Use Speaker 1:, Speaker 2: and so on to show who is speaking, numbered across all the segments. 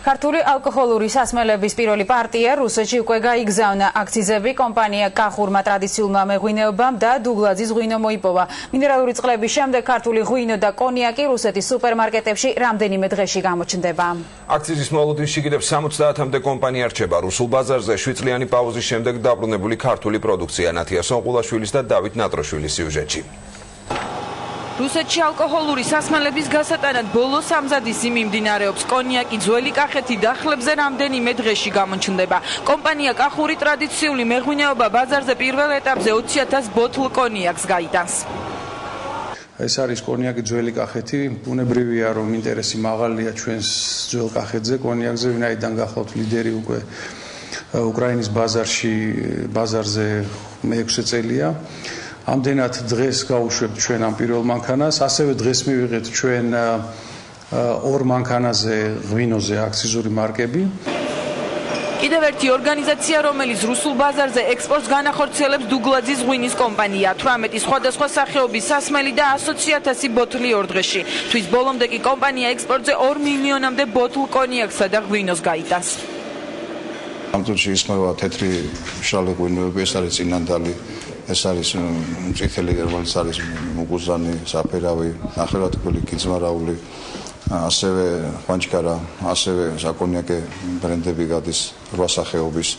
Speaker 1: ქართული ალკოჰოლური სასმელების პირველი პარტია რუსეთში უკვე გაიგზავნა. აქციზები კომპანია კახურმა ტრადიციულმა მეღვინეობამ და დუგლაძის ღვინო მოიპოვა. მინერალური წყლების შემდეგ ქართული ღვინო და კონიაკი რუსეთის სუპერმარკეტებში რამდენიმე დღეში გამოჩნდება.
Speaker 2: აქციზის მოლოდინში კიდევ 70-მდე კომპანია რჩება. რუსულ ბაზარზე 7 წლიანი პაუზის შემდეგ დაბრუნებული ქართული პროდუქცია. ნათია სონყულაშვილის და დავით ნატროშვილის სიუჟეტში.
Speaker 3: რუსეთში ალკოჰოლური სასმელების გასატანად ბოლო სამზადისი მიმდინარეობს. კონიაკი, ძველი კახეთი და ხლებზე რამდენიმე დღეში გამოჩნდება. კომპანია კახური ტრადიციული მეღვინეობა ბაზარზე პირველ ეტაპზე 20,000 ბოთლ კონიაკს გაიტანს.
Speaker 4: ეს არის კონიაკი ძველი კახეთი. ბუნებრივია, რომ ინტერესი მაღალია ჩვენს ძველ კახეთზე, კონიაკზე, ვინაიდან გახლავთ ლიდერი უკვე უკრაინის ბაზარზე მე-6 წელია. ამდენად დღეს გავუშვებთ ჩვენ ამ პირველ მანქანას, ასევე დღეს მივიღეთ ჩვენ ორ მანქანაზე ღვინოზე აქციზური მარკები.
Speaker 3: კიდევ ერთი ორგანიზაცია, რომელიც რუსულ ბაზარზე ექსპორტს განახორციელებს, დუგლაძის ღვინის კომპანია. 18 სხვადასხვა სახეობის სასმელი და 120,000 ბოთლი ორ დღეში. თვის ბოლომდე კი კომპანია ექსპორტზე 2 მილიონამდე ბოთლ კონიაკსა და ღვინოს გაიტანს.
Speaker 5: ამ წუთში ისმევა თეთრი მშრალი ღვინოები, ეს არის წინანდალი. ეს არის წითელი, რომელიც არის მუგუზანი, საფერავი, ნახევრადკველი, კიძმარაული, ასევე ხვანჩქარა, ასევე საკონიაკე ბრენდები გადის 8 სახეობის.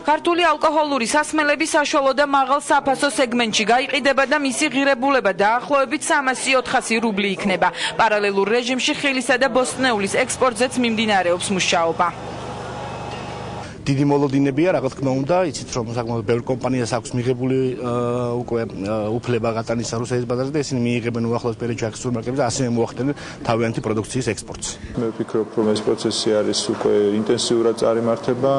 Speaker 3: ქართული ალკოჰოლური სასმელები საშუალო და მაღალ საფასო სეგმენტში გაიყიდება და მისი ღირებულება დაახლოებით 300-400 რუბლი იქნება. პარალელურ რეჟიმში ხილისა და ბოსტნეულის ექსპორტზეც მიმდინარეობს მუშაობა.
Speaker 6: დიდი მოლოდინებია, რა თქმა უნდა, იცით რომ საკმაოდ ბევრ კომპანიას აქვს მიღებული უკვე უფლება გატანის რუსეთის ბაზარზე და ისინი მიიღებენ უახლოეს პერიოდში აქციზურ მარკებზე, ასევე მოახდენენ თავიანთი პროდუქციის ექსპორტს.
Speaker 7: მე ვფიქრობ, რომ ეს პროცესი არის უკვე ინტენსიურად წარიმართება.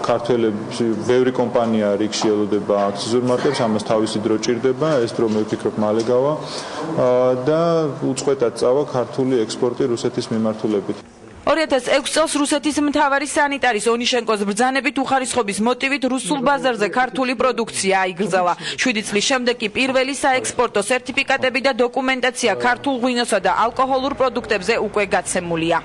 Speaker 7: ქართველებში ბევრი კომპანია რიგში ელოდება აქციზურ მარკებს, ამას თავისი დრო ჭირდება, ეს დრო მე ვფიქრობ მალე გავა და უწყვეტად წავა ქართული ექსპორტი რუსეთის მიმართულებით.
Speaker 3: 2006 წელს რუსეთის მთავარი სანიტარის ონიშენკოს ბრძანებით უხარისხობის მოტივით რუსულ ბაზარზე ქართული პროდუქცია აიგრძელა. 7 წლის შემდეგ კი პირველი საექსპორტო სერტიფიკატები და დოკუმენტაცია ქართულ ღვინოსა და ალკოჰოლურ პროდუქტებზე უკვე გაცემულია.